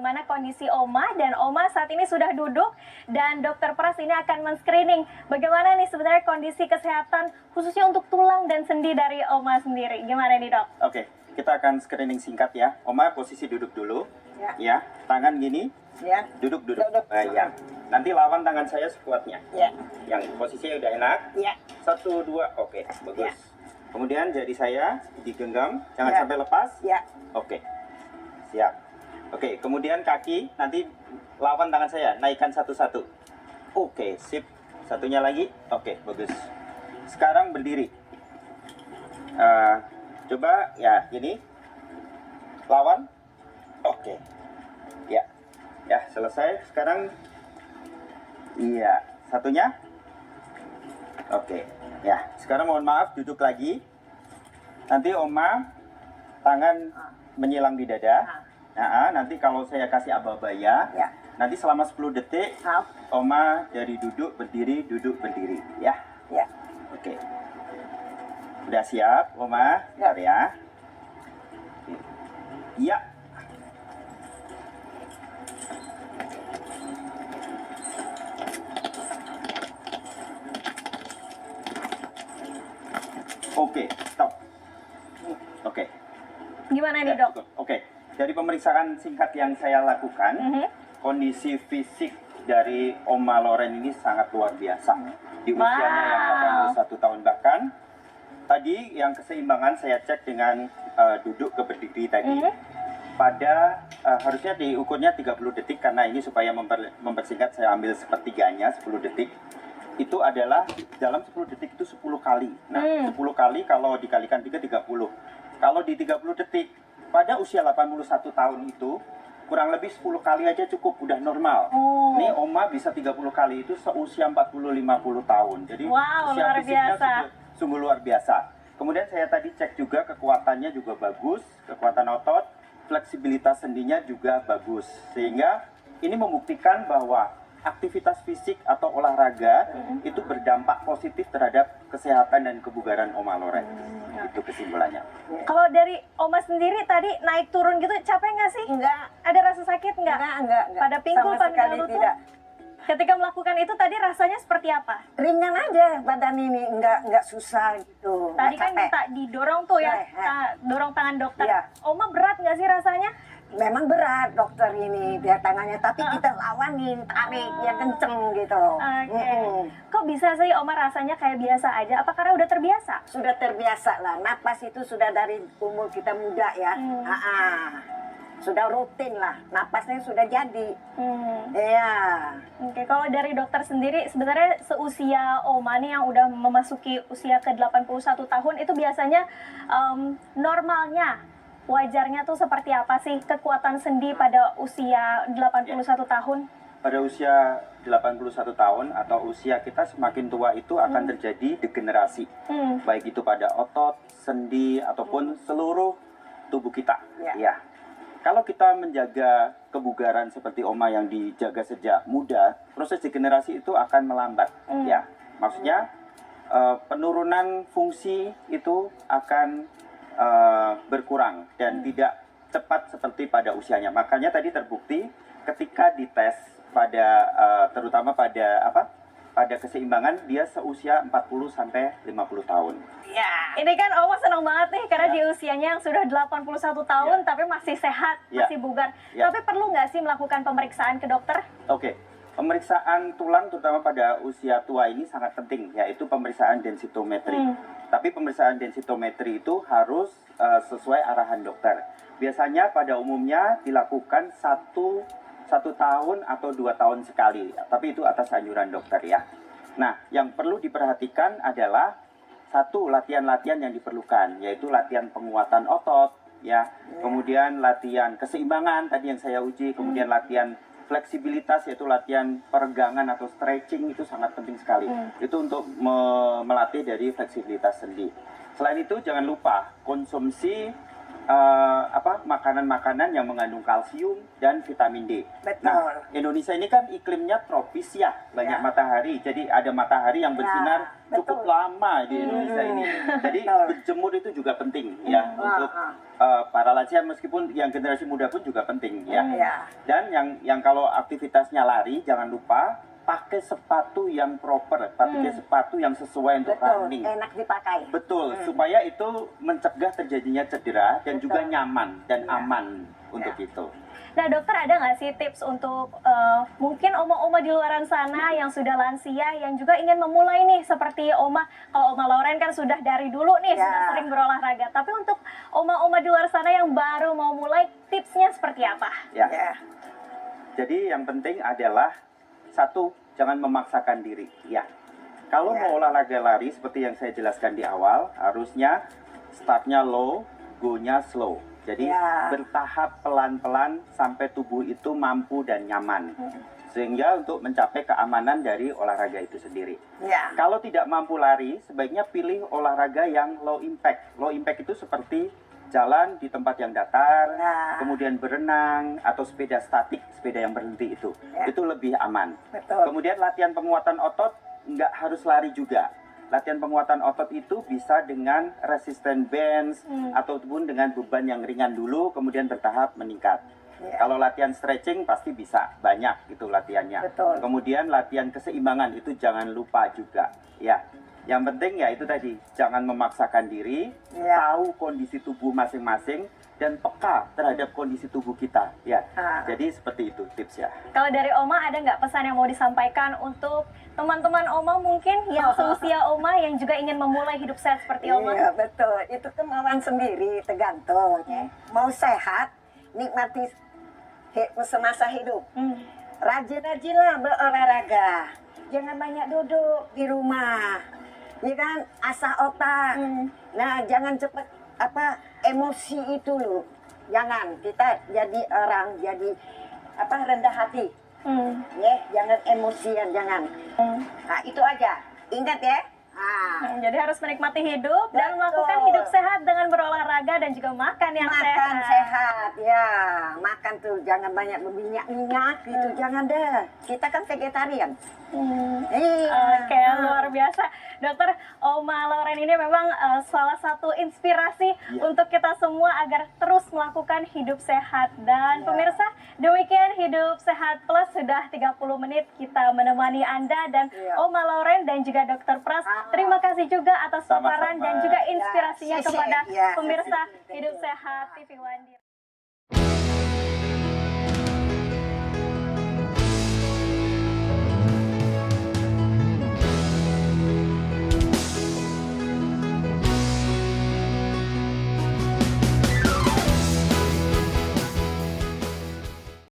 bagaimana kondisi Oma, dan Oma saat ini sudah duduk dan Dokter Pras ini akan men-screening bagaimana nih sebenarnya kondisi kesehatan khususnya untuk tulang dan sendi dari Oma sendiri. Gimana nih, Dok? Oke, kita akan screening singkat ya. Oma posisi duduk dulu. Ya, tangan gini. Ya. Duduk. Ya. Nanti lawan tangan saya sekuatnya. Ya. Yang posisinya udah enak. Ya. 1, 2, oke, bagus. Ya. Kemudian jari saya digenggam, jangan Ya. sampai lepas. Ya. Oke, siap. Oke, kemudian kaki nanti lawan tangan saya, naikkan satu-satu. Oke, sip. Satunya lagi. Oke, bagus. Sekarang berdiri. Coba ya, gini. Lawan. Oke. Ya, selesai. Sekarang iya, satunya. Oke. Ya, sekarang mohon maaf duduk lagi. Nanti Oma tangan menyilang di dada. Nah, nanti kalau saya kasih aba-baya, Ya. nanti selama 10 detik Maaf. Oma dari duduk berdiri ya. Ya. Oke. Udah siap, Oma? Ya. Bentar ya. Iya. Oke, stop. Oke. Gimana nih, Ya, Dok? cukup. Oke. Dari pemeriksaan singkat yang saya lakukan, kondisi fisik dari Oma Loren ini sangat luar biasa. Di usianya yang 81 tahun bahkan. Tadi yang keseimbangan saya cek dengan duduk ke berdiri tadi. Pada harusnya diukurnya 30 detik karena ini supaya mempersingkat saya ambil sepertiganya 10 detik. Itu adalah dalam 10 detik itu 10 kali. Nah, 10 kali kalau dikalikan 3, 30. Kalau di 30 detik, pada usia 81 tahun itu, kurang lebih 10 kali aja cukup, udah normal. Ini Oma bisa 30 kali itu seusia 40-50 tahun. Jadi Wow, usia luar fisiknya biasa. sungguh luar biasa. Kemudian saya tadi cek juga kekuatannya juga bagus, kekuatan otot, fleksibilitas sendinya juga bagus. Sehingga ini membuktikan bahwa aktivitas fisik atau olahraga itu berdampak positif terhadap kesehatan dan kebugaran Oma Loren. Itu kesimpulannya. Kalau dari Oma sendiri tadi naik turun gitu capek nggak sih? Enggak. Ada rasa sakit nggak? Enggak. Pada pinggul, Sama pada sekali lutut? tidak. Ketika melakukan itu tadi rasanya seperti apa? Ringan aja badan ini, enggak susah gitu. Tadi kan Enggak capek. minta didorong tuh ya, Ya. dorong tangan dokter. Iya. Oma berat nggak sih rasanya? Memang berat dokter ini biar tangannya, tapi kita lawanin, tarik yang kenceng gitu. Oke. Kok bisa sih Oma rasanya kayak biasa aja? Apa karena udah terbiasa? Sudah terbiasa lah, napas itu sudah dari umur kita muda ya. Sudah rutin lah, napasnya sudah jadi. Iya. Oke, kalau dari dokter sendiri sebenarnya seusia Oma nih yang udah memasuki usia ke 81 tahun itu biasanya normalnya, wajarnya tuh seperti apa sih kekuatan sendi pada usia 81 tahun? Pada usia 81 tahun atau usia kita semakin tua itu akan terjadi degenerasi. Baik itu pada otot, sendi, ataupun seluruh tubuh kita. Ya. Kalau kita menjaga kebugaran seperti Oma yang dijaga sejak muda, proses degenerasi itu akan melambat. Ya, maksudnya penurunan fungsi itu akan berkurang dan tidak cepat seperti pada usianya. Makanya tadi terbukti ketika dites pada terutama pada pada keseimbangan dia seusia 40 sampai 50 tahun. Ya, ini kan Oma senang banget nih karena di usianya yang sudah 81 tahun tapi masih sehat, masih bugar. Tapi perlu nggak sih melakukan pemeriksaan ke dokter? Oke. Pemeriksaan tulang terutama pada usia tua ini sangat penting, yaitu pemeriksaan densitometri. Tapi pemeriksaan densitometri itu harus sesuai arahan dokter. Biasanya pada umumnya dilakukan satu tahun atau 2 tahun sekali, tapi itu atas anjuran dokter ya. Nah, yang perlu diperhatikan adalah satu latihan-latihan yang diperlukan, yaitu latihan penguatan otot, ya, kemudian latihan keseimbangan tadi yang saya uji, kemudian latihan fleksibilitas yaitu latihan peregangan atau stretching itu sangat penting sekali. Itu untuk melatih dari fleksibilitas sendi. Selain itu jangan lupa konsumsi makanan-makanan yang mengandung kalsium dan vitamin D. Betul. Nah, Indonesia ini kan iklimnya tropis ya, banyak Ya. matahari. Jadi ada matahari yang bersinar cukup betul. lama di Indonesia ini. Jadi Betul. berjemur itu juga penting ya untuk para lansia, meskipun yang generasi muda pun juga penting ya. Ya. Dan yang kalau aktivitasnya lari, jangan lupa pakai sepatu yang proper, pakai sepatu yang sesuai untuk Betul, running. enak dipakai. Betul, supaya itu mencegah terjadinya cedera dan juga Betul. nyaman dan Ya. aman untuk Ya. itu. Nah dokter, ada nggak sih tips untuk mungkin oma-oma di luaran sana yang sudah lansia yang juga ingin memulai nih seperti oma, kalau Oma Loren kan sudah dari dulu nih Ya. sudah sering berolahraga, tapi untuk oma-oma di luar sana yang baru mau mulai, tipsnya seperti apa? Ya. Ya. Jadi yang penting adalah satu, jangan memaksakan diri. Ya. Kalau Ya. mau olahraga lari seperti yang saya jelaskan di awal, harusnya startnya low, go-nya slow. Jadi Ya. bertahap pelan-pelan sampai tubuh itu mampu dan nyaman. Sehingga untuk mencapai keamanan dari olahraga itu sendiri. Ya. Kalau tidak mampu lari, sebaiknya pilih olahraga yang low impact. Low impact itu seperti jalan di tempat yang datar, Nah. kemudian berenang, atau sepeda statik, sepeda yang berhenti itu. Ya. Itu lebih aman. Betul. Kemudian latihan penguatan otot, nggak harus lari juga. Latihan penguatan otot itu bisa dengan resistant bands, ataupun dengan beban yang ringan dulu, kemudian bertahap meningkat. Ya. Kalau latihan stretching pasti bisa, banyak itu latihannya. Betul. Kemudian latihan keseimbangan itu jangan lupa juga. Ya, yang penting ya itu tadi, jangan memaksakan diri, Ya. tahu kondisi tubuh masing-masing dan peka terhadap kondisi tubuh kita. Ya, jadi seperti itu tips ya. Kalau dari Oma ada nggak pesan yang mau disampaikan untuk teman-teman Oma mungkin yang seusia Oma yang juga ingin memulai hidup sehat seperti Oma? Iya betul, itu kemauan sendiri tergantung. Ya. Mau sehat, nikmati semasa hidup. Rajin-rajinlah berolahraga. Jangan banyak duduk di rumah. Ya kan, asah otak. Nah, jangan cepat emosi itu loh. Jangan, kita jadi orang jadi rendah hati. Ya, jangan emosian, jangan. Nah, itu aja. Ingat ya. Nah, Jadi harus menikmati hidup dan Betul. melakukan hidup sehat dengan berolahraga dan juga makan yang makan sehat ya, makan tuh jangan banyak berminyak gitu, jangan deh. Kita kan vegetarian. Iya. Oke, luar biasa. Dokter, Oma Loren ini memang salah satu inspirasi untuk kita semua agar terus melakukan hidup sehat. Dan pemirsa, demikian Hidup Sehat Plus, sudah 30 menit kita menemani Anda dan Oma Loren dan juga Dokter Pras. Terima kasih juga atas paparan dan juga inspirasinya Ya, kepada ya. pemirsa Hidup Sehat TV One.